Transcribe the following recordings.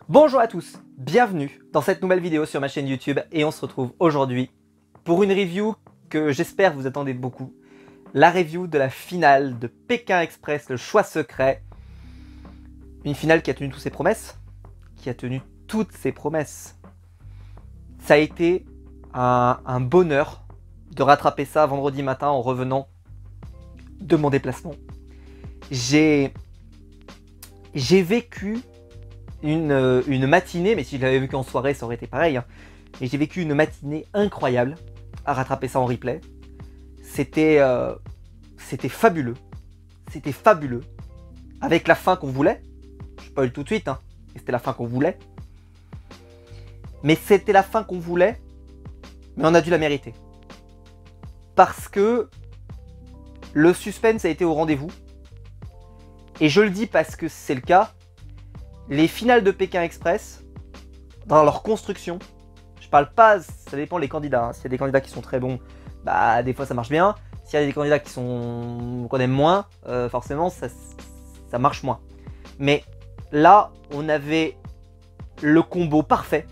Bonjour à tous, bienvenue dans cette nouvelle vidéo sur ma chaîne YouTube et on se retrouve aujourd'hui pour une review que j'espère vous attendez beaucoup. La review de la finale de Pékin Express, le choix secret. Une finale qui a tenu toutes ses promesses. Ça a été un bonheur de rattraper ça vendredi matin en revenant de mon déplacement. J'ai vécu une matinée, mais si je l'avais vécu en soirée, ça aurait été pareil. Hein. Mais j'ai vécu une matinée incroyable à rattraper ça en replay. C'était fabuleux. C'était fabuleux. Avec la fin qu'on voulait. Je spoil tout de suite, hein. C'était la fin qu'on voulait. Mais c'était la fin qu'on voulait, mais on a dû la mériter. Parce que le suspense a été au rendez-vous. Et je le dis parce que c'est le cas. Les finales de Pékin Express, dans leur construction, je parle pas, ça dépend des candidats. Hein. S'il y a des candidats qui sont très bons, bah des fois ça marche bien. S'il y a des candidats qu'on aime moins, forcément ça marche moins. Mais là, on avait le combo parfait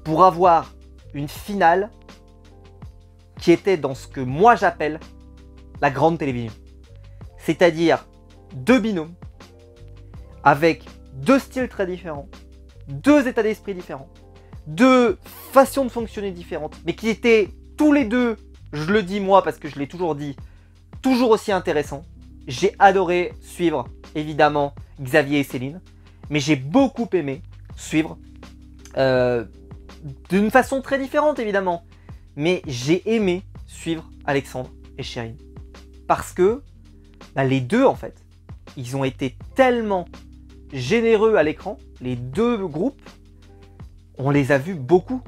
pour avoir une finale qui était dans ce que moi j'appelle la grande télévision. C'est-à-dire deux binômes avec deux styles très différents, deux états d'esprit différents, deux façons de fonctionner différentes, mais qui étaient tous les deux, je le dis moi parce que je l'ai toujours dit, toujours aussi intéressants. J'ai adoré suivre, évidemment, Xavier et Céline, mais j'ai beaucoup aimé suivre, d'une façon très différente évidemment, mais j'ai aimé suivre Alexandre et Chérine. Parce que les deux, en fait, ils ont été tellement généreux à l'écran, les deux groupes, on les a vus beaucoup.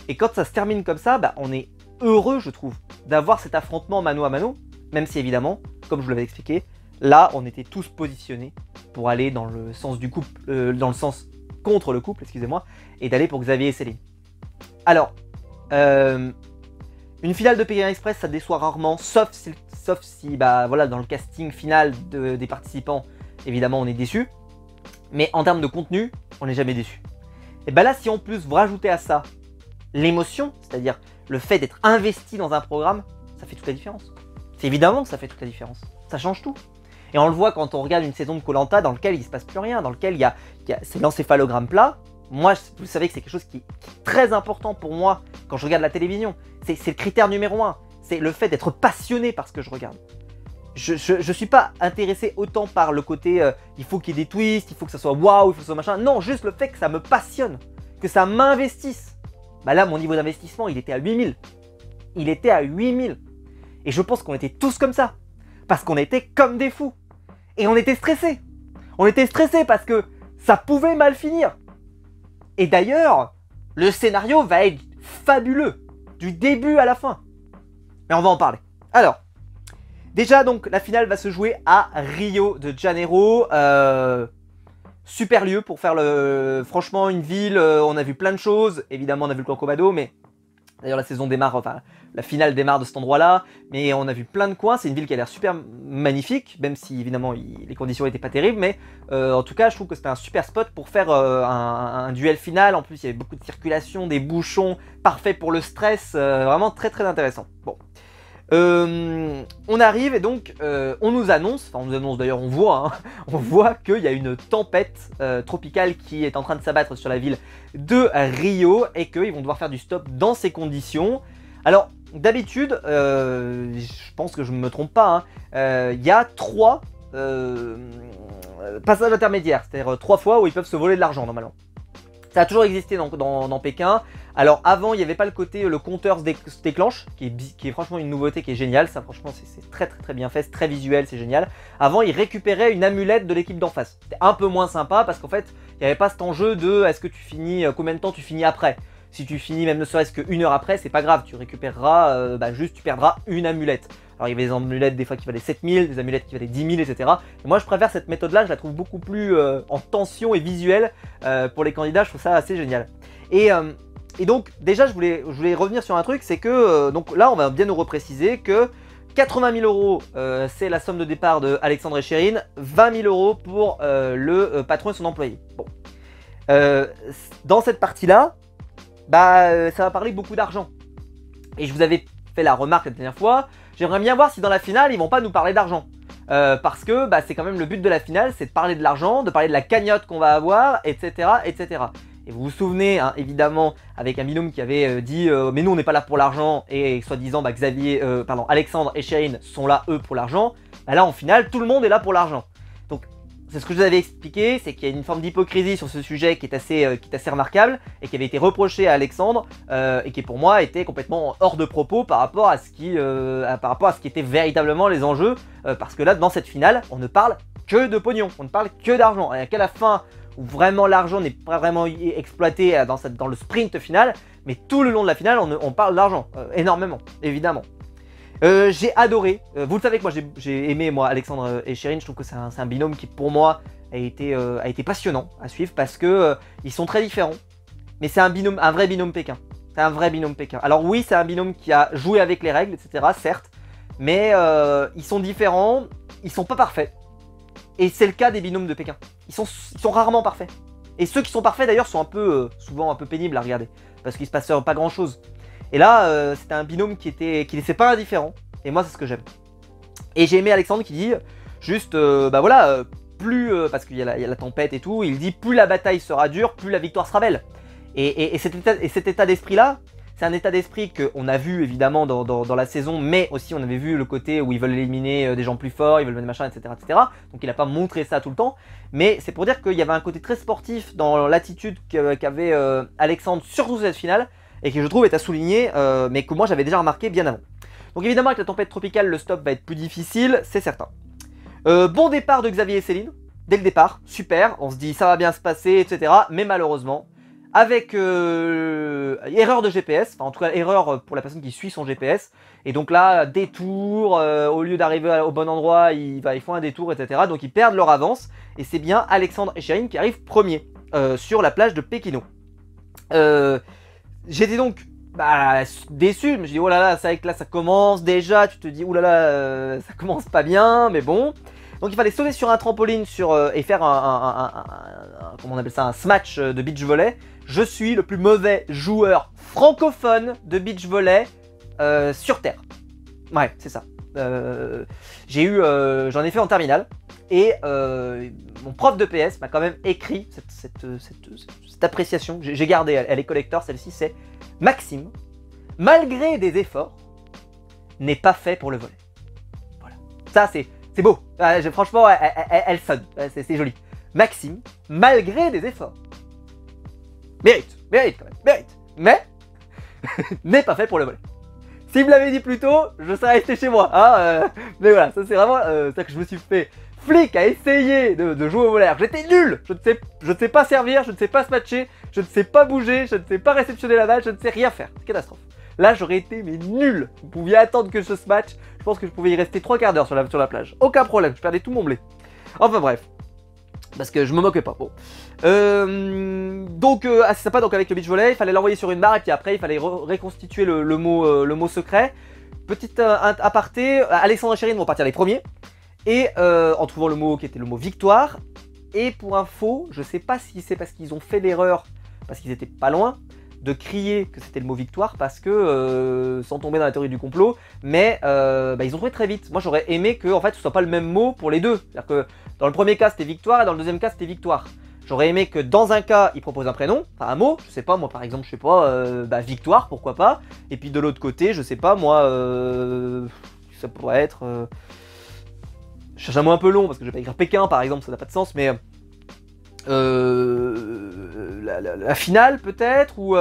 Et quand ça se termine comme ça, on est heureux, je trouve, d'avoir cet affrontement mano à mano, même si évidemment, comme je vous l'avais expliqué, là, on était tous positionnés pour aller dans le sens du couple, dans le sens contre le couple, excusez-moi, et d'aller pour Xavier et Céline. Alors, une finale de Pékin Express, ça déçoit rarement, sauf si voilà, dans le casting final des participants, évidemment, on est déçu. Mais en termes de contenu, on n'est jamais déçu. Et là, si en plus vous rajoutez à ça l'émotion, c'est-à-dire le fait d'être investi dans un programme, ça fait toute la différence. C'est évidemment que ça fait toute la différence. Ça change tout. Et on le voit quand on regarde une saison de Koh-Lanta dans laquelle il ne se passe plus rien, dans lequel il y a c'est l'encéphalogramme plat. Moi, vous savez que c'est quelque chose qui est très important pour moi quand je regarde la télévision. C'est le critère numéro 1. C'est le fait d'être passionné par ce que je regarde. Je suis pas intéressé autant par le côté il faut qu'il y ait des twists, il faut que ça soit waouh, il faut que ça soit machin. Non, juste le fait que ça me passionne, que ça m'investisse. Là, mon niveau d'investissement, il était à 8000. Il était à 8000. Et je pense qu'on était tous comme ça. Parce qu'on était comme des fous. Et on était stressés. On était stressés parce que ça pouvait mal finir. Et d'ailleurs, le scénario va être fabuleux. Du début à la fin. Mais on va en parler. Alors, déjà donc la finale va se jouer à Rio de Janeiro. Super lieu pour faire franchement une ville. On a vu plein de choses. Évidemment on a vu le Corcovado, mais d'ailleurs la saison démarre, enfin la finale démarre de cet endroit-là. Mais on a vu plein de coins. C'est une ville qui a l'air super magnifique, même si évidemment les conditions n'étaient pas terribles. Mais en tout cas je trouve que c'était un super spot pour faire un duel final. En plus il y avait beaucoup de circulation, des bouchons, parfait pour le stress. Vraiment très très intéressant. Bon. On arrive et donc on nous annonce d'ailleurs, on voit qu'il y a une tempête tropicale qui est en train de s'abattre sur la ville de Rio et qu'ils vont devoir faire du stop dans ces conditions. Alors d'habitude, je pense que je ne me trompe pas, il y a 3 passages intermédiaires, c'est-à-dire 3 fois où ils peuvent se voler de l'argent normalement. Ça a toujours existé dans Pékin. Alors avant, il n'y avait pas le côté, le compteur se déclenche, qui est franchement une nouveauté qui est géniale. Ça franchement, c'est très bien fait, c'est très visuel, c'est génial. Avant, ils récupéraient une amulette de l'équipe d'en face. C'était un peu moins sympa parce qu'en fait, il n'y avait pas cet enjeu de est-ce que tu finis, combien de temps tu finis après. Si tu finis même ne serait-ce qu'une heure après, c'est pas grave, tu récupéreras, juste tu perdras une amulette. Alors il y avait des amulettes des fois qui valaient 7000, des amulettes qui valaient 10 000, etc. Et moi je préfère cette méthode-là, je la trouve beaucoup plus en tension et visuelle pour les candidats, je trouve ça assez génial. Et donc déjà je voulais revenir sur un truc, c'est que donc là on va bien nous repréciser que 80 000 euros, c'est la somme de départ de Alexandre et Chérine. 20 000 euros pour le patron et son employé. Bon. Dans cette partie-là, bah, ça va parler beaucoup d'argent. Et je vous avais fait la remarque la dernière fois. J'aimerais bien voir si dans la finale, ils vont pas nous parler d'argent. Parce que bah, c'est quand même le but de la finale, c'est de parler de l'argent, de parler de la cagnotte qu'on va avoir, etc. etc. Et vous vous souvenez, hein, évidemment, avec un binôme qui avait dit mais nous on n'est pas là pour l'argent, et soi-disant bah, Alexandre et Chérine sont là eux pour l'argent. Bah là en finale, tout le monde est là pour l'argent. Donc c'est ce que je vous avais expliqué, c'est qu'il y a une forme d'hypocrisie sur ce sujet qui est assez remarquable, et qui avait été reproché à Alexandre, et qui pour moi était complètement hors de propos par rapport à ce qui étaient véritablement les enjeux, parce que là dans cette finale, on ne parle que de pognon, on ne parle que d'argent, et qu'à la fin où vraiment l'argent n'est pas vraiment exploité dans le sprint final, mais tout le long de la finale, on parle d'argent, énormément, évidemment. J'ai adoré, vous le savez que moi j'ai aimé moi Alexandre et Chérine, je trouve que c'est un binôme qui pour moi a été passionnant à suivre parce que ils sont très différents, mais c'est un vrai binôme Pékin. C'est un vrai binôme Pékin. Alors oui, c'est un binôme qui a joué avec les règles, etc. certes, mais ils sont différents, ils sont pas parfaits. Et c'est le cas des binômes de Pékin. Ils sont rarement parfaits. Et ceux qui sont parfaits d'ailleurs sont souvent un peu pénibles à regarder. Parce qu'il se passe pas grand chose. Et là, c'était un binôme qui laissait pas indifférent. Et moi, c'est ce que j'aime. Et j'ai aimé Alexandre qui dit juste, bah voilà, parce qu'il y a la tempête et tout, il dit plus la bataille sera dure, plus la victoire sera belle. Et cet état d'esprit-là, c'est un état d'esprit qu'on a vu évidemment dans la saison, mais aussi on avait vu le côté où ils veulent éliminer des gens plus forts, ils veulent des machins, etc., etc. Donc il n'a pas montré ça tout le temps, mais c'est pour dire qu'il y avait un côté très sportif dans l'attitude qu'avait Alexandre, surtout sur cette finale, et que je trouve est à souligner, mais que moi j'avais déjà remarqué bien avant. Donc évidemment avec la tempête tropicale, le stop va être plus difficile, c'est certain. Bon départ de Xavier et Céline, dès le départ, super, on se dit ça va bien se passer, etc. Mais malheureusement, avec erreur de GPS, enfin en tout cas erreur pour la personne qui suit son GPS, et donc là détour, au lieu d'arriver au bon endroit, ils font un détour, etc. Donc ils perdent leur avance, et c'est bien Alexandre et Chérine qui arrivent premiers sur la plage de Pékino. J'étais donc déçu, je me suis dit oh là là, c'est vrai que là ça commence déjà, tu te dis oh là là, ça commence pas bien, mais bon. Donc il fallait sauter sur un trampoline et faire comment on appelle ça, un smash de beach volley. Je suis le plus mauvais joueur francophone de beach volley sur Terre. Ouais, c'est ça. J'en ai fait en terminale. Et mon prof de PS m'a quand même écrit cette appréciation. J'ai gardé, elle est collector, celle-ci c'est Maxime, malgré des efforts, n'est pas fait pour le volley. Voilà. Ça c'est beau. Franchement, elle sonne. C'est joli. Maxime, malgré des efforts, mérite quand même, mérite. Mais n'est pas fait pour le volley. S'il me l'avait dit plus tôt, je serais resté chez moi. Hein, mais voilà, ça c'est vraiment ça que je me suis fait flic à essayer de jouer au volley. J'étais nul. Je ne sais pas servir, je ne sais pas se matcher, je ne sais pas bouger, je ne sais pas réceptionner la balle, je ne sais rien faire. Catastrophe. Là, j'aurais été mais nul. Vous pouviez attendre que je se match. Je pense que je pouvais y rester 3 quarts d'heure sur la plage. Aucun problème, je perdais tout mon blé. Enfin bref. Parce que je me moquais pas. Bon. Donc, assez sympa. Donc, avec le beach volley, il fallait l'envoyer sur une barre. Et puis après, il fallait reconstituer le mot secret. Petite aparté. Alexandre et Chérine vont partir les premiers. Et en trouvant le mot qui était le mot victoire. Et pour info, je sais pas si c'est parce qu'ils ont fait l'erreur, parce qu'ils étaient pas loin, de crier que c'était le mot victoire parce que, sans tomber dans la théorie du complot, mais ils ont trouvé très vite. Moi j'aurais aimé que en fait, ce soit pas le même mot pour les deux. C'est-à-dire que dans le premier cas c'était victoire et dans le deuxième cas c'était victoire. J'aurais aimé que dans un cas ils proposent un prénom, enfin un mot, je sais pas moi par exemple, je sais pas, victoire pourquoi pas, et puis de l'autre côté je sais pas moi, ça pourrait être... je cherche un mot un peu long parce que je vais pas écrire Pékin par exemple, ça n'a pas de sens, mais... la finale peut-être, ou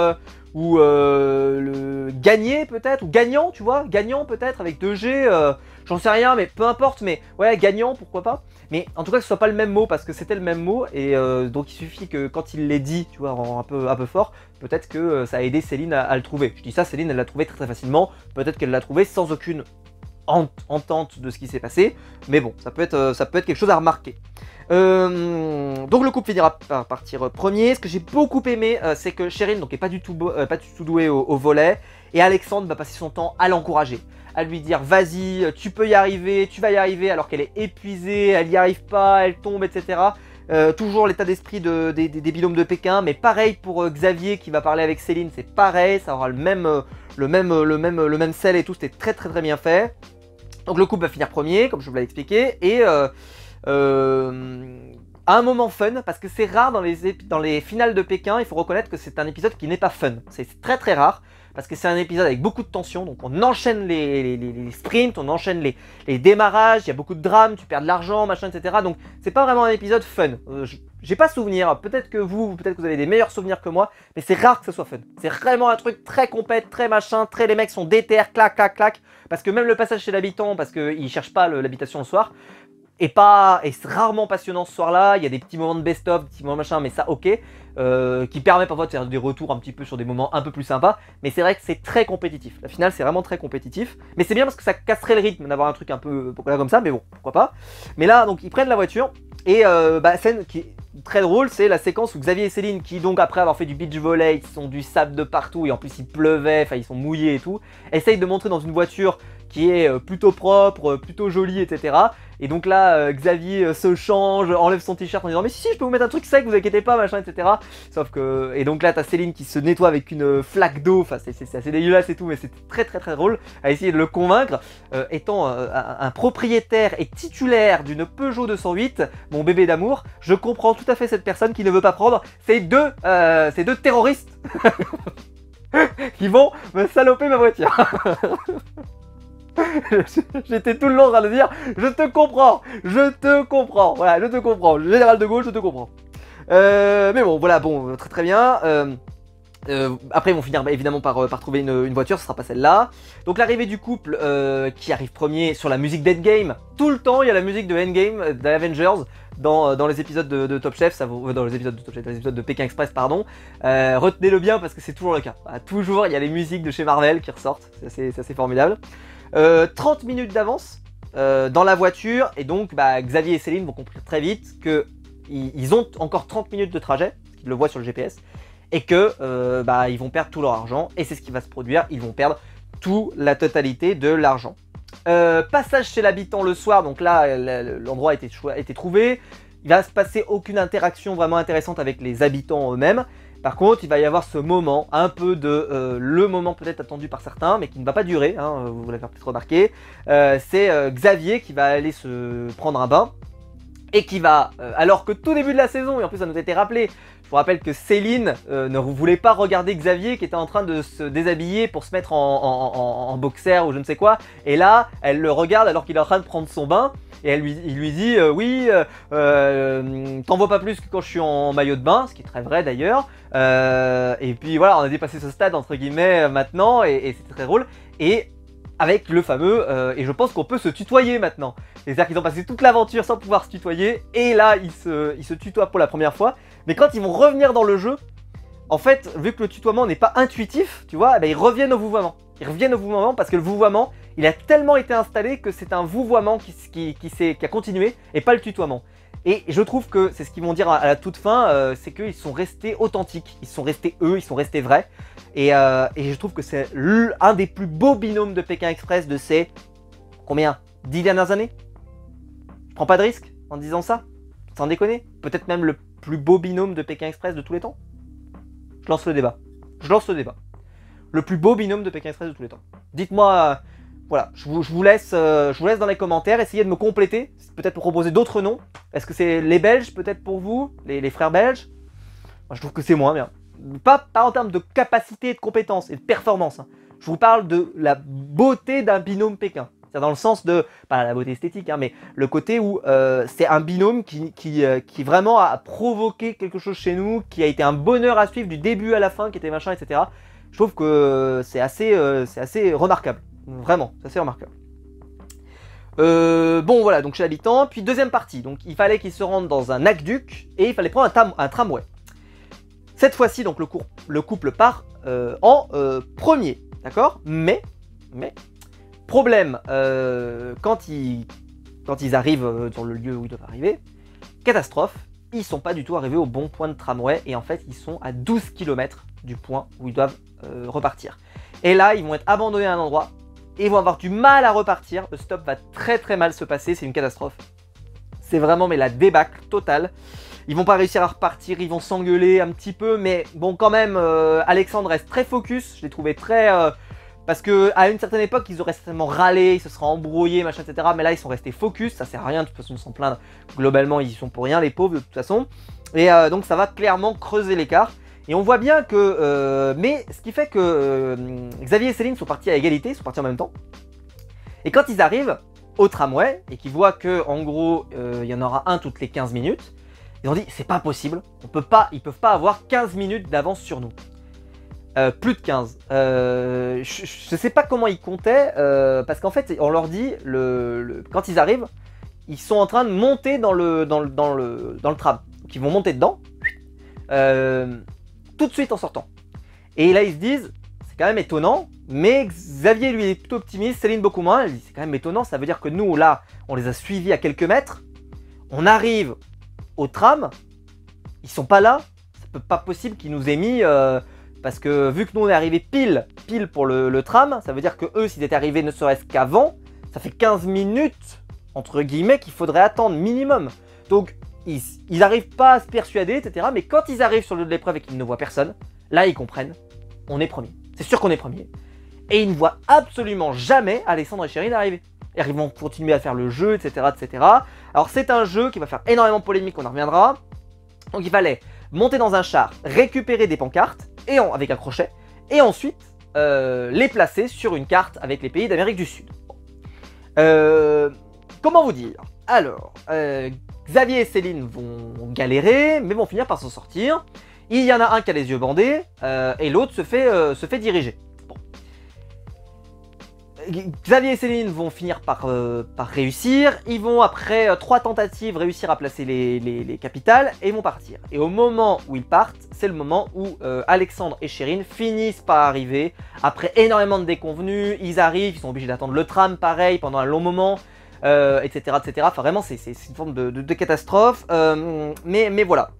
le gagner peut-être, ou gagnant, tu vois, gagnant peut-être avec 2G, j'en sais rien, mais peu importe, mais ouais, gagnant, pourquoi pas. Mais en tout cas que ce soit pas le même mot, parce que c'était le même mot, et donc il suffit que quand il l'ait dit, tu vois, un peu fort, peut-être que ça a aidé Céline à le trouver. Je dis ça, Céline elle l'a trouvé très facilement, peut-être qu'elle l'a trouvé sans aucune entente de ce qui s'est passé, mais bon, ça peut être quelque chose à remarquer. Donc le couple finira par partir premier. Ce que j'ai beaucoup aimé, c'est que Cheryl donc, est pas du tout douée au volley, et Alexandre va passer son temps à l'encourager, à lui dire vas-y, tu peux y arriver, tu vas y arriver, alors qu'elle est épuisée, elle n'y arrive pas, elle tombe, etc. Toujours l'état d'esprit des binômes de Pékin, mais pareil pour Xavier qui va parler avec Céline, c'est pareil, ça aura le même sel et tout, c'était très très très bien fait. Donc le couple va finir premier, comme je vous l'ai expliqué, et un moment fun, parce que c'est rare dans les finales de Pékin, il faut reconnaître que c'est un épisode qui n'est pas fun, c'est très très rare, parce que c'est un épisode avec beaucoup de tension, donc on enchaîne les sprints, on enchaîne les démarrages, il y a beaucoup de drame, tu perds de l'argent, machin, etc. Donc c'est pas vraiment un épisode fun. J'ai pas souvenir, peut-être que vous avez des meilleurs souvenirs que moi, mais c'est rare que ce soit fun. C'est vraiment un truc très compète, très machin, très les mecs sont déter, clac, clac, clac, parce que même le passage chez l'habitant, parce qu'ils cherchent pas l'habitation le soir, et c'est rarement passionnant ce soir-là. Il y a des petits moments de best-of, des petits moments machin, mais ça ok, qui permet parfois de faire des retours un petit peu sur des moments un peu plus sympas. Mais c'est vrai que c'est très compétitif. La finale c'est vraiment très compétitif. Mais c'est bien parce que ça casserait le rythme d'avoir un truc un peu comme ça, mais bon, pourquoi pas. Mais là, donc ils prennent la voiture et scène qui est très drôle, c'est la séquence où Xavier et Céline, qui donc après avoir fait du beach volley, ils sont du sable de partout et en plus il pleuvait, enfin ils sont mouillés et tout, essayent de montrer dans une voiture qui est plutôt propre, plutôt jolie, etc. Et donc là, Xavier se change, enlève son t-shirt en disant mais si, je peux vous mettre un truc sec, vous inquiétez pas, machin, etc. Sauf que... Et donc là, t'as Céline qui se nettoie avec une flaque d'eau, enfin c'est assez dégueulasse et tout, mais c'est très très très drôle à essayer de le convaincre. Étant un propriétaire et titulaire d'une Peugeot 208, mon bébé d'amour, je comprends tout à fait cette personne qui ne veut pas prendre ces deux terroristes qui vont me saloper ma voiture. J'étais tout le long en train de dire je te comprends, voilà, je te comprends, général de Gaulle, je te comprends. Mais bon, voilà, bon, très très bien. Après ils vont finir évidemment par trouver une voiture, ce sera pas celle-là. Donc l'arrivée du couple qui arrive premier sur la musique d'Endgame. Tout le temps il y a la musique de Endgame, d'Avengers dans les épisodes de Top Chef, dans les épisodes de Top Chef, dans les épisodes de Pékin Express, pardon. Retenez-le bien parce que c'est toujours le cas. Toujours il y a les musiques de chez Marvel qui ressortent, c'est assez formidable. 30 minutes d'avance dans la voiture, et donc Xavier et Céline vont comprendre très vite qu'ils ont encore 30 minutes de trajet, parce qu'ils le voient sur le GPS, et que ils vont perdre tout leur argent, et c'est ce qui va se produire, ils vont perdre toute la totalité de l'argent. Passage chez l'habitant le soir, donc là l'endroit a été trouvé, il va se passer aucune interaction vraiment intéressante avec les habitants eux-mêmes. Par contre, il va y avoir ce moment, un peu de le moment peut-être attendu par certains, mais qui ne va pas durer, hein, vous l'avez peut-être remarqué. C'est Xavier qui va aller se prendre un bain, et qui va, alors que tout début de la saison, et en plus ça nous a été rappelé, je vous rappelle que Céline ne voulait pas regarder Xavier qui était en train de se déshabiller pour se mettre en boxer ou je ne sais quoi, et là, elle le regarde alors qu'il est en train de prendre son bain, et il lui dit oui, t'en vois pas plus que quand je suis en maillot de bain, ce qui est très vrai d'ailleurs, et puis voilà, on a dépassé ce stade entre guillemets maintenant, et c'est très drôle, et avec le fameux, et je pense qu'on peut se tutoyer maintenant. C'est-à-dire qu'ils ont passé toute l'aventure sans pouvoir se tutoyer, et là ils se tutoient pour la première fois, mais quand ils vont revenir dans le jeu, en fait, vu que le tutoiement n'est pas intuitif, tu vois, ils reviennent au vouvoiement. Ils reviennent au vouvoiement parce que le vouvoiement, il a tellement été installé que c'est un vouvoiement qui a continué, et pas le tutoiement. Et je trouve que c'est ce qu'ils vont dire à la toute fin, c'est qu'ils sont restés authentiques, ils sont restés eux, ils sont restés vrais. Et je trouve que c'est un des plus beaux binômes de Pékin Express de ces, combien, 10 dernières années? Je prends pas de risque en disant ça, sans déconner. Peut-être même le plus beau binôme de Pékin Express de tous les temps. Je lance le débat. Le plus beau binôme de Pékin Express de tous les temps. Dites-moi, voilà, je vous laisse dans les commentaires, essayez de me compléter, peut-être pour proposer d'autres noms. Est-ce que c'est les Belges peut-être pour vous, les frères belges? Moi, je trouve que c'est moins bien. Pas en termes de capacité, de compétence et de performance. Hein. Je vous parle de la beauté d'un binôme Pékin. C'est dans le sens de, pas la beauté esthétique, hein, mais le côté où c'est un binôme qui vraiment a provoqué quelque chose chez nous, qui a été un bonheur à suivre du début à la fin, qui était machin, etc. Je trouve que c'est assez remarquable. Vraiment, c'est assez remarquable. Bon voilà, donc chez l'habitant, puis deuxième partie. Donc il fallait qu'ils se rendent dans un aqueduc et il fallait prendre un tramway. Cette fois-ci, donc le couple part en premier, d'accord, mais Problème, quand ils arrivent sur le lieu où ils doivent arriver, catastrophe, ils sont pas du tout arrivés au bon point de tramway et en fait ils sont à 12 km du point où ils doivent repartir. Et là ils vont être abandonnés à un endroit et ils vont avoir du mal à repartir, le stop va très très mal se passer, c'est une catastrophe. C'est vraiment mais la débâcle totale. Ils vont pas réussir à repartir, ils vont s'engueuler un petit peu, mais bon quand même Alexandre reste très focus, je l'ai trouvé très... parce que à une certaine époque ils auraient certainement râlé, ils se seraient embrouillés, machin, etc. Mais là ils sont restés focus, ça sert à rien de toute façon de s'en plaindre. Globalement ils y sont pour rien les pauvres de toute façon. Et donc ça va clairement creuser l'écart. Et on voit bien que... mais ce qui fait que Xavier et Céline sont partis à égalité, ils sont partis en même temps. Et quand ils arrivent au tramway et qu'ils voient que en gros il y en aura un toutes les 15 minutes, ils ont dit c'est pas possible, ils peuvent pas avoir 15 minutes d'avance sur nous. Plus de 15. Je sais pas comment ils comptaient, parce qu'en fait on leur dit, quand ils arrivent, ils sont en train de monter dans le tram. Donc ils vont monter dedans, tout de suite en sortant. Et là ils se disent, c'est quand même étonnant, mais Xavier lui est plutôt optimiste, Céline beaucoup moins, elle dit c'est quand même étonnant, ça veut dire que nous là, on les a suivis à quelques mètres, on arrive au tram, ils sont pas là, c'est pas possible qu'ils nous aient mis... parce que vu que nous on est arrivé pile pour le tram, ça veut dire que eux s'ils étaient arrivés ne serait-ce qu'avant, ça fait 15 minutes entre guillemets qu'il faudrait attendre minimum. Donc ils arrivent pas à se persuader, etc. Mais quand ils arrivent sur le lieu de l'épreuve et qu'ils ne voient personne, là ils comprennent, on est premier. C'est sûr qu'on est premier. Et ils ne voient absolument jamais Alexandre et Chérine arriver. Et ils vont continuer à faire le jeu, etc. etc. Alors c'est un jeu qui va faire énormément de polémique, on en reviendra. Donc il fallait monter dans un char, récupérer des pancartes, avec un crochet, et ensuite les placer sur une carte avec les pays d'Amérique du Sud. Comment vous dire? Alors, Xavier et Céline vont galérer, mais vont finir par s'en sortir. Il y en a un qui a les yeux bandés, et l'autre se fait diriger. Bon. Xavier et Céline vont finir par réussir. Ils vont, après 3 tentatives, réussir à placer les capitales et vont partir. Et au moment où ils partent, c'est le moment où Alexandre et Chérine finissent par arriver. Après énormément de déconvenues, ils arrivent, ils sont obligés d'attendre le tram, pareil, pendant un long moment, etc., etc. Enfin, vraiment, c'est une forme de catastrophe. Mais voilà.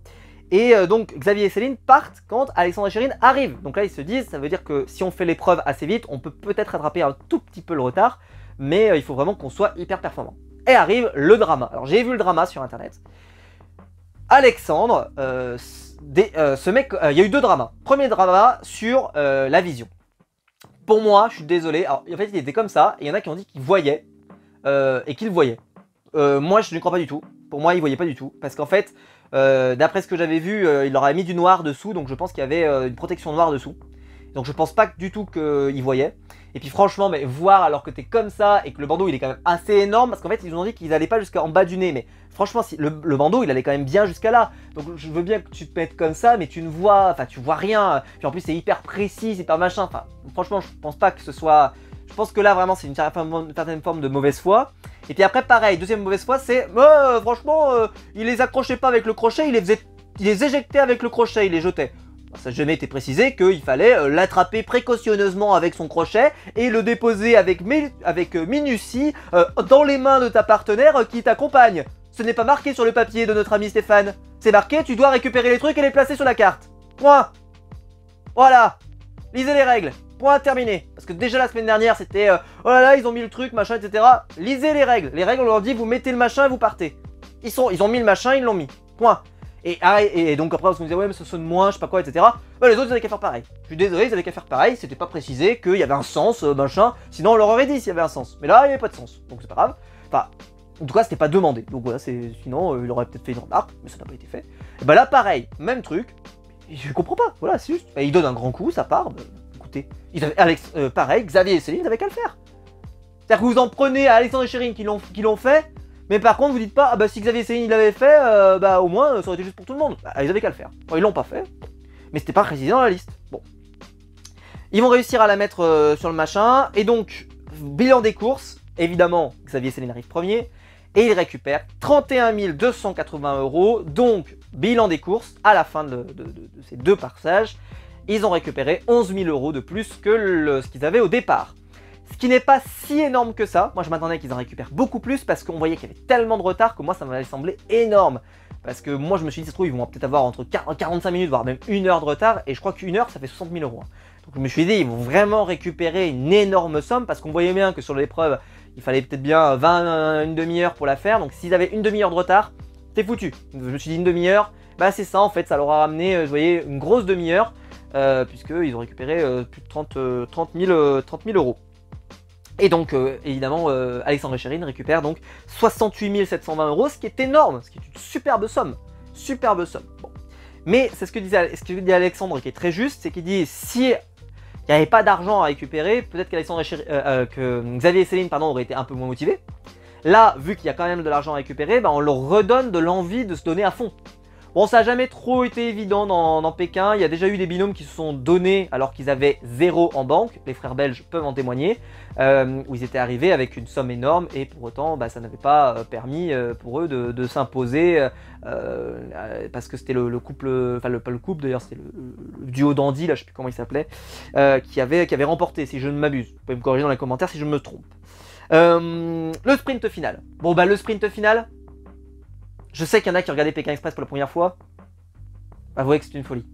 Et donc Xavier et Céline partent quand Alexandre et Chérine arrivent. Donc là ils se disent, ça veut dire que si on fait l'épreuve assez vite, on peut peut-être rattraper un tout petit peu le retard, mais il faut vraiment qu'on soit hyper performant. Et arrive le drama. Alors j'ai vu le drama sur internet. Alexandre, ce mec, il y a eu 2 dramas. Premier drama sur la vision. Pour moi, je suis désolé, alors en fait il était comme ça, et il y en a qui ont dit qu'il voyait, et qu'il voyait. Moi je ne crois pas du tout. Pour moi il voyait pas du tout, parce qu'en fait... d'après ce que j'avais vu, il leur a mis du noir dessous, donc je pense qu'il y avait une protection noire dessous. Donc je pense pas du tout qu'il voyait. Et puis franchement, mais voir alors que t'es comme ça et que le bandeau il est quand même assez énorme, parce qu'en fait ils nous ont dit qu'ils allaient pas jusqu'en bas du nez, mais franchement si, le bandeau il allait quand même bien jusqu'à là. Donc je veux bien que tu te mettes comme ça, mais tu ne vois, enfin tu vois rien. Puis en plus c'est hyper précis, c'est hyper machin. Enfin franchement je pense pas que ce soit... Je pense que là vraiment c'est une certaine forme de mauvaise foi. Et puis après pareil, deuxième mauvaise foi c'est franchement il les accrochait pas avec le crochet, il les éjectait avec le crochet, il les jetait. Ça n'a jamais été précisé qu'il fallait l'attraper précautionneusement avec son crochet et le déposer avec minutie dans les mains de ta partenaire qui t'accompagne. Ce n'est pas marqué sur le papier de notre ami Stéphane. C'est marqué tu dois récupérer les trucs et les placer sur la carte. Point. Voilà. Lisez les règles. Point terminé. Parce que déjà la semaine dernière c'était oh là là ils ont mis le truc machin etc. Lisez les règles. Les règles on leur dit vous mettez le machin et vous partez. Ils ont mis le machin, ils l'ont mis. Point. Et donc après on se disait ouais mais ça sonne moins, je sais pas quoi etc. Les autres ils avaient qu'à faire pareil. Je suis désolé ils avaient qu'à faire pareil, c'était pas précisé qu'il y avait un sens machin. Sinon on leur aurait dit s'il y avait un sens. Mais là il n'y avait pas de sens. Donc c'est pas grave. Enfin en tout cas c'était pas demandé. Donc voilà sinon il aurait peut-être fait une remarque mais ça n'a pas été fait. Et bah là pareil, même truc. Je comprends pas. Voilà c'est juste. Il donne un grand coup, ça part. Écoutez, pareil, Xavier et Céline, ils avaient qu'à le faire. C'est-à-dire que vous en prenez à Alexandre et Chérine qui l'ont fait, mais par contre vous dites pas, ah bah si Xavier et Céline l'avaient fait, bah au moins ça aurait été juste pour tout le monde. Bah, ils avaient qu'à le faire. Bon, ils l'ont pas fait, mais c'était pas précisé dans la liste. Bon. Ils vont réussir à la mettre sur le machin, et donc, bilan des courses, évidemment, Xavier et Céline arrivent premier, et ils récupèrent 31 280 €, donc bilan des courses, à la fin de ces 2 passages, ils ont récupéré 11 000 € de plus que ce qu'ils avaient au départ. Ce qui n'est pas si énorme que ça. Moi, je m'attendais qu'ils en récupèrent beaucoup plus parce qu'on voyait qu'il y avait tellement de retard que moi, ça m'avait semblé énorme. Parce que moi, je me suis dit, ça se trouve, ils vont peut-être avoir entre 45 minutes, voire même 1 heure de retard. Et je crois qu'une heure, ça fait 60 000 euros. Donc, je me suis dit, ils vont vraiment récupérer une énorme somme parce qu'on voyait bien que sur l'épreuve, il fallait peut-être bien 20, une demi-heure pour la faire. Donc, s'ils avaient une demi-heure de retard, c'est foutu. Je me suis dit, une demi-heure, bah c'est ça en fait, ça leur a ramené, vous voyez, une grosse demi-heure. Puisqu'ils ont récupéré plus de 30 000 euros. Et donc, évidemment, Alexandre Echerin récupère donc 68 720 euros, ce qui est énorme, ce qui est une superbe somme. Superbe somme. Bon. Mais c'est ce que dit Alexandre qui est très juste, c'est qu'il dit si il n'y avait pas d'argent à récupérer, peut-être que Xavier et Céline auraient été un peu moins motivés. Là, vu qu'il y a quand même de l'argent à récupérer, bah, on leur redonne de l'envie de se donner à fond. Bon, ça n'a jamais trop été évident dans Pékin. Il y a déjà eu des binômes qui se sont donnés alors qu'ils avaient 0 en banque. Les frères belges peuvent en témoigner. Où ils étaient arrivés avec une somme énorme et pour autant, bah, ça n'avait pas permis pour eux de s'imposer. Parce que c'était le couple, enfin pas le couple d'ailleurs, c'était le duo d'Andy, là je sais plus comment il s'appelait, qui avait remporté, si je ne m'abuse. Vous pouvez me corriger dans les commentaires si je me trompe. Le sprint final. Bon, bah le sprint final. Je sais qu'il y en a qui regardaient Pékin Express pour la première fois. Avouez que c'est une folie.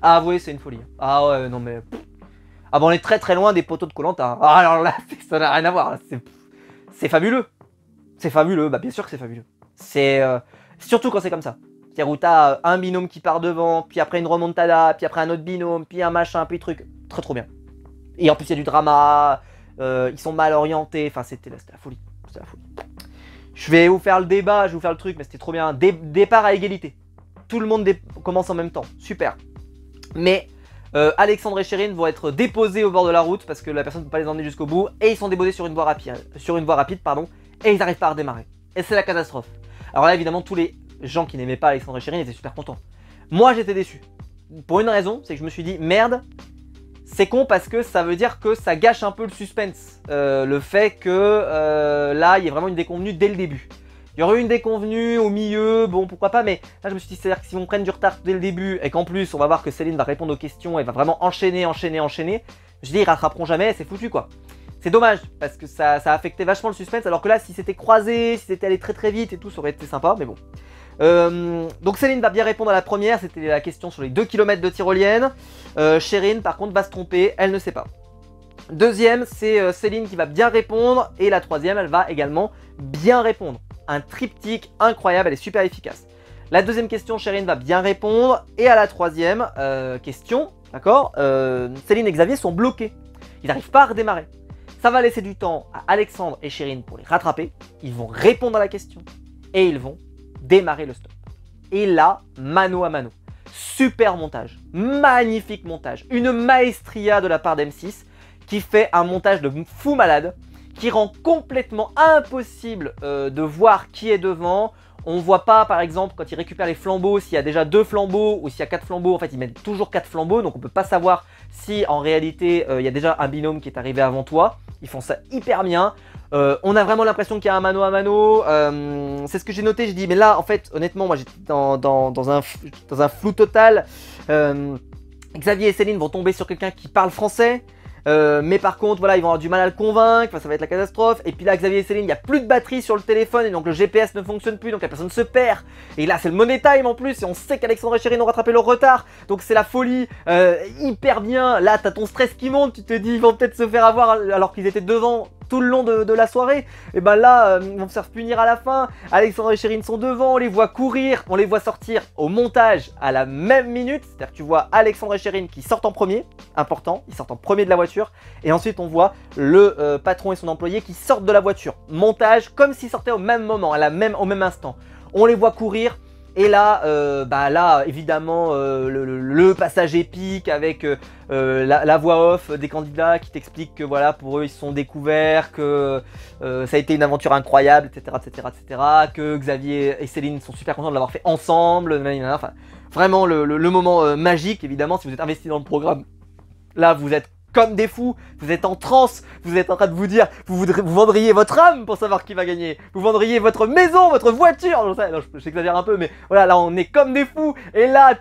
Avouez, c'est une folie. Ah ouais, non mais... Ah bon, on est très très loin des poteaux de Koh-Lanta. Ah alors là, ça n'a rien à voir. C'est fabuleux. C'est fabuleux, bah bien sûr que c'est fabuleux. C'est... surtout quand c'est comme ça. C'est-à-dire où t'as un binôme qui part devant, puis après une remontada, puis après un autre binôme, puis un machin, puis truc. Très trop bien. Et en plus il y a du drama, ils sont mal orientés, enfin c'était la folie. C'était la folie. Je vais vous faire le débat, je vais vous faire le truc, mais c'était trop bien. Départ à égalité. Tout le monde commence en même temps. Super. Mais Alexandre et Echerin vont être déposés au bord de la route parce que la personne ne peut pas les emmener jusqu'au bout. Et ils sont déposés sur une voie rapide, et ils n'arrivent pas à redémarrer. Et c'est la catastrophe. Alors là, évidemment, tous les gens qui n'aimaient pas Alexandre et Echerin étaient super contents. Moi, j'étais déçu. Pour une raison, c'est que je me suis dit, merde, c'est con parce que ça veut dire que ça gâche un peu le suspense. Le fait que là, il y ait vraiment une déconvenue dès le début. Il y aurait eu une déconvenue au milieu, bon pourquoi pas, mais là je me suis dit, c'est-à-dire que si on prenne du retard dès le début et qu'en plus on va voir que Céline va répondre aux questions et va vraiment enchaîner, je dis ils rattraperont jamais, c'est foutu quoi. C'est dommage parce que ça a affecté vachement le suspense, alors que là si c'était croisé, si c'était allé très très vite et tout, ça aurait été sympa, mais bon. Donc Céline va bien répondre à la première, c'était la question sur les 2 km de tyrolienne. Echerin par contre va se tromper, elle ne sait pas. Deuxième, c'est Céline qui va bien répondre et la troisième, elle va également bien répondre. Un triptyque incroyable, elle est super efficace. La deuxième question, Echerin va bien répondre et à la troisième question, d'accord, Céline et Xavier sont bloqués. Ils n'arrivent pas à redémarrer. Ça va laisser du temps à Alexandre et Echerin pour les rattraper. Ils vont répondre à la question et ils vont démarrer le stop. Et là, mano à mano. Super montage, magnifique montage, une maestria de la part d'M6 qui fait un montage de fou malade, qui rend complètement impossible de voir qui est devant. On voit pas par exemple quand ils récupèrent les flambeaux s'il y a déjà 2 flambeaux ou s'il y a 4 flambeaux. En fait ils mettent toujours 4 flambeaux, donc on peut pas savoir si en réalité il y a déjà un binôme qui est arrivé avant toi. Ils font ça hyper bien. On a vraiment l'impression qu'il y a un mano à mano. C'est ce que j'ai noté, j'ai dit mais là en fait honnêtement moi j'étais dans un flou total. Xavier et Céline vont tomber sur quelqu'un qui parle français. Mais par contre voilà ils vont avoir du mal à le convaincre, enfin, ça va être la catastrophe. Et puis là Xavier et Céline, il n'y a plus de batterie sur le téléphone et donc le GPS ne fonctionne plus, donc la personne se perd. Et là c'est le money time en plus et on sait qu'Alexandre et Echerin ont rattrapé leur retard. Donc c'est la folie, hyper bien. Là t'as ton stress qui monte, tu te dis ils vont peut-être se faire avoir alors qu'ils étaient devant tout le long de la soirée. Et ben là ils vont se faire punir à la fin. Alexandre et Echerin sont devant, on les voit courir, on les voit sortir au montage à la même minute. C'est-à-dire que tu vois Alexandre et Echerin qui sortent en premier, important, ils sortent en premier de la voiture. Et ensuite on voit le patron et son employé qui sortent de la voiture. Montage comme s'ils sortaient au même moment, au même instant. On les voit courir. Et là, là évidemment, le passage épique avec la voix off des candidats qui t'explique que voilà, pour eux, ils se sont découverts, que ça a été une aventure incroyable, etc., etc., etc., que Xavier et Céline sont super contents de l'avoir fait ensemble, enfin, vraiment le moment magique, évidemment, si vous êtes investi dans le programme, là, vous êtes comme des fous, vous êtes en transe, vous êtes en train de vous dire, vous vendriez votre âme pour savoir qui va gagner, vous vendriez votre maison, votre voiture, non, j'exagère un peu, mais voilà, là on est comme des fous, et là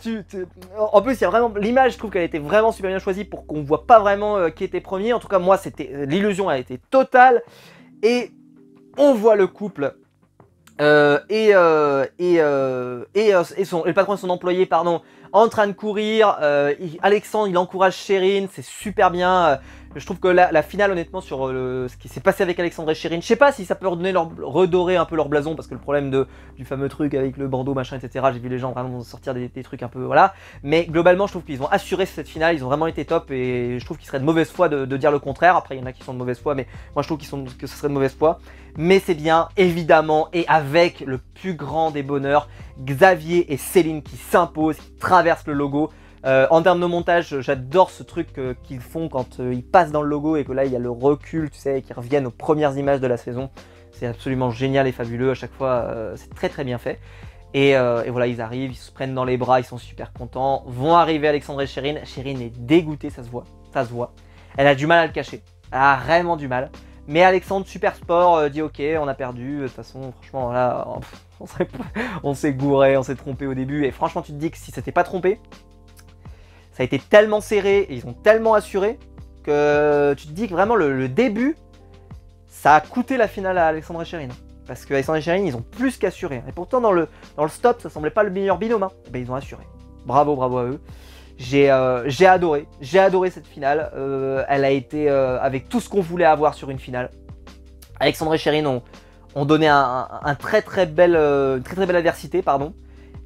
en plus il y a vraiment, l'image, je trouve qu'elle était vraiment super bien choisie pour qu'on voit pas vraiment qui était premier, en tout cas moi c'était, l'illusion a été totale, et on voit le couple et le patron et son employé, pardon, en train de courir. Alexandre, il encourage Sherine, c'est super bien. Je trouve que la finale, honnêtement, sur ce qui s'est passé avec Alexandre et Sherine, je sais pas si ça peut redorer un peu leur blason, parce que le problème du fameux truc avec le bandeau, machin, etc. J'ai vu les gens vraiment sortir des trucs un peu, voilà. Mais globalement, je trouve qu'ils ont assuré cette finale, ils ont vraiment été top, et je trouve qu'il serait de mauvaise foi de dire le contraire. Après, il y en a qui sont de mauvaise foi, mais moi je trouve que ce serait de mauvaise foi. Mais c'est bien, évidemment, et avec le plus grand des bonheurs, Xavier et Céline qui s'imposent, qui traversent le logo. En termes de montage, j'adore ce truc qu'ils font quand ils passent dans le logo et que là il y a le recul, tu sais, et qu'ils reviennent aux premières images de la saison. C'est absolument génial et fabuleux à chaque fois, c'est très très bien fait. Et voilà, ils arrivent, ils se prennent dans les bras, ils sont super contents. Vont arriver Alexandre et Sherine. Sherine est dégoûtée, ça se voit, ça se voit. Elle a du mal à le cacher, elle a vraiment du mal. Mais Alexandre, super sport, dit ok, on a perdu, de toute façon, franchement, là, on s'est gouré, on s'est trompé au début. Et franchement, tu te dis que si c'était pas trompé, ça a été tellement serré et ils ont tellement assuré que tu te dis que vraiment le début, ça a coûté la finale à Alexandre et Sherine. Parce que Alexandre et Sherine, ils ont plus qu'assuré. Et pourtant, dans le stop, ça semblait pas le meilleur binôme. Hein. Et ben, ils ont assuré. Bravo, bravo à eux. J'ai adoré cette finale. Elle a été avec tout ce qu'on voulait avoir sur une finale. Alexandre et Sherine ont donné une très très belle adversité, pardon.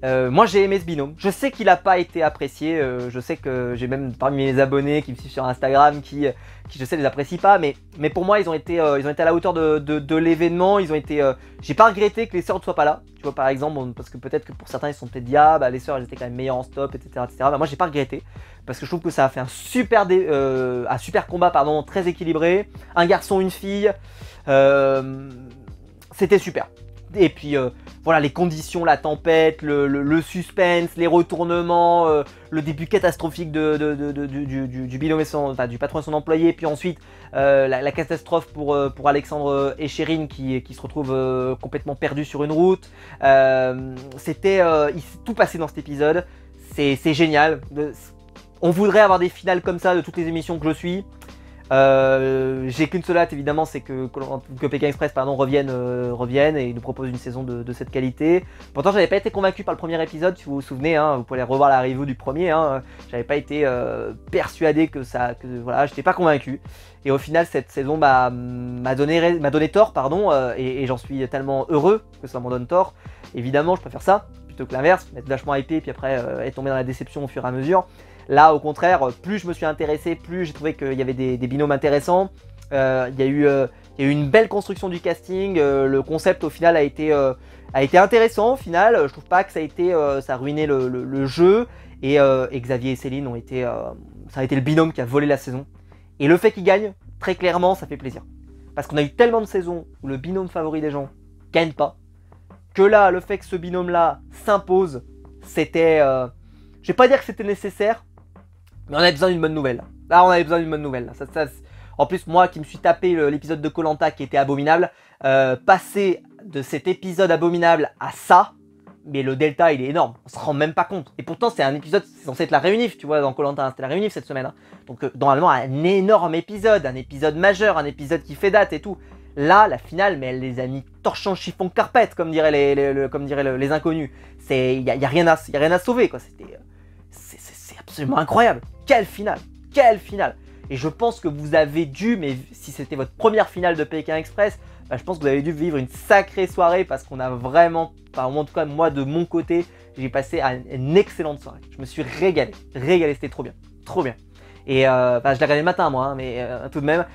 Moi j'ai aimé ce binôme, je sais qu'il n'a pas été apprécié, je sais que j'ai même parmi mes abonnés qui me suivent sur Instagram qui je sais les apprécient pas, mais pour moi ils ont été à la hauteur de l'événement, j'ai pas regretté que les sœurs ne soient pas là, tu vois par exemple, parce que peut-être que pour certains ils se sont peut-être dit ah bah les sœurs elles étaient quand même meilleures en stop, etc. Bah, moi j'ai pas regretté, parce que je trouve que ça a fait un super combat, pardon, très équilibré, un garçon, une fille, c'était super. Et puis voilà, les conditions, la tempête, le suspense, les retournements, le début catastrophique du binôme du patron et son employé, puis ensuite la catastrophe pour Alexandre et Sherine qui se retrouvent complètement perdus sur une route. Il s'est tout passé dans cet épisode, c'est génial. On voudrait avoir des finales comme ça de toutes les émissions que je suis. J'ai qu'une seule hâte évidemment, c'est que Pékin Express revienne et nous propose une saison de cette qualité. Pourtant j'avais pas été convaincu par le premier épisode, si vous vous souvenez, hein, vous pouvez aller revoir la review du premier, hein, j'avais pas été persuadé voilà, j'étais pas convaincu. Et au final cette saison m'a donné tort, pardon, et j'en suis tellement heureux que ça m'en donne tort. Évidemment je préfère ça plutôt que l'inverse, être vachement hypé puis après être tombé dans la déception au fur et à mesure. Là, au contraire, plus je me suis intéressé, plus j'ai trouvé qu'il y avait des binômes intéressants. Il y a eu une belle construction du casting. Le concept, au final, a été intéressant. Au final, je trouve pas que ça a ruiné le jeu. Et Xavier et Céline ça a été le binôme qui a volé la saison. Et le fait qu'ils gagnent, très clairement, ça fait plaisir. Parce qu'on a eu tellement de saisons où le binôme favori des gens gagne pas, que là, le fait que ce binôme-là s'impose, c'était... je vais pas dire que c'était nécessaire, mais on avait besoin d'une bonne nouvelle. Là, on avait besoin d'une bonne nouvelle. En plus, moi qui me suis tapé l'épisode de Koh-Lanta qui était abominable, passer de cet épisode abominable à ça, mais le delta il est énorme. On se rend même pas compte. Et pourtant, c'est un épisode, c'est censé être la réunif, tu vois, dans Koh-Lanta, c'était la réunif cette semaine. Hein. Donc, normalement, un énorme épisode, un épisode majeur, un épisode qui fait date et tout. Là, la finale, mais elle les a mis torchant chiffon carpette, comme diraient les inconnus. Il y a rien à sauver, quoi. C'est absolument incroyable. Quelle finale, quelle finale. Et je pense que vous avez dû, mais si c'était votre première finale de Pékin Express, bah, je pense que vous avez dû vivre une sacrée soirée parce qu'on a vraiment, enfin, en tout cas moi de mon côté, j'ai passé une excellente soirée. Je me suis régalé, c'était trop bien, trop bien. Et bah, je l'ai regardé le matin moi, hein, mais tout de même,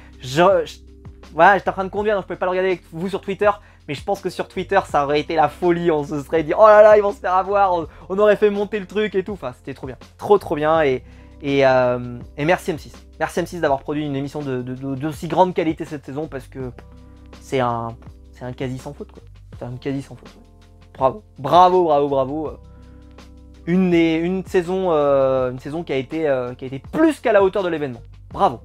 voilà, j'étais en train de conduire, donc je ne pouvais pas le regarder avec vous sur Twitter, mais je pense que sur Twitter, ça aurait été la folie. On se serait dit, oh là là, ils vont se faire avoir, on aurait fait monter le truc et tout. Enfin, c'était trop bien, trop bien. Et merci M6. Merci M6 d'avoir produit une émission d'aussi grande qualité cette saison parce que c'est un quasi sans faute, quoi. C'est un quasi sans faute. Ouais. Bravo. Une saison qui a été plus qu'à la hauteur de l'événement. Bravo.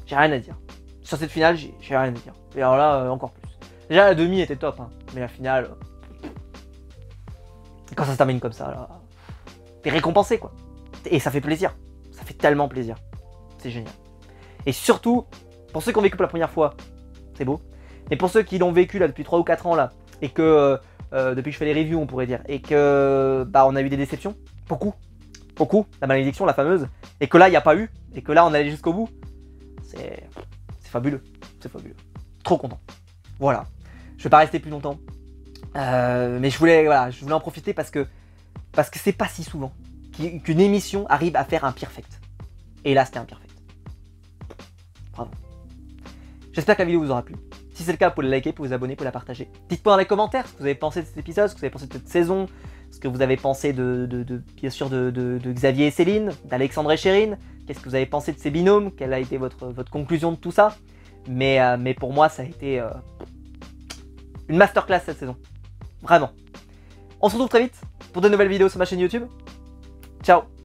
j'ai rien à dire. Sur cette finale, j'ai rien à dire. Et alors là, encore plus. Déjà, la demi était top, hein, mais la finale, quand ça se termine comme ça, là, t'es récompensé, quoi. Et ça fait plaisir. Ça fait tellement plaisir. C'est génial. Et surtout, pour ceux qui ont vécu pour la première fois, c'est beau. Mais pour ceux qui l'ont vécu là depuis 3 ou 4 ans là, et que depuis que je fais les reviews on pourrait dire, et que bah on a eu des déceptions, beaucoup, la malédiction, la fameuse, et que là il n'y a pas eu, et que là on allait jusqu'au bout, c'est fabuleux, c'est fabuleux. Trop content. Voilà. Je vais pas rester plus longtemps. Mais je voulais en profiter parce que c'est pas si souvent qu'une émission arrive à faire un perfect. Et là c'était un perfect. Bravo. J'espère que la vidéo vous aura plu. Si c'est le cas, vous pouvez la liker, vous pouvez vous abonner, vous pouvez la partager. Dites-moi dans les commentaires ce que vous avez pensé de cet épisode, ce que vous avez pensé de cette saison, ce que vous avez pensé bien sûr de Xavier et Céline, d'Alexandre et Chérine. Qu'est-ce que vous avez pensé de ces binômes? Quelle a été votre conclusion de tout ça? Mais pour moi, ça a été une masterclass cette saison. Vraiment. On se retrouve très vite pour de nouvelles vidéos sur ma chaîne YouTube. Ciao!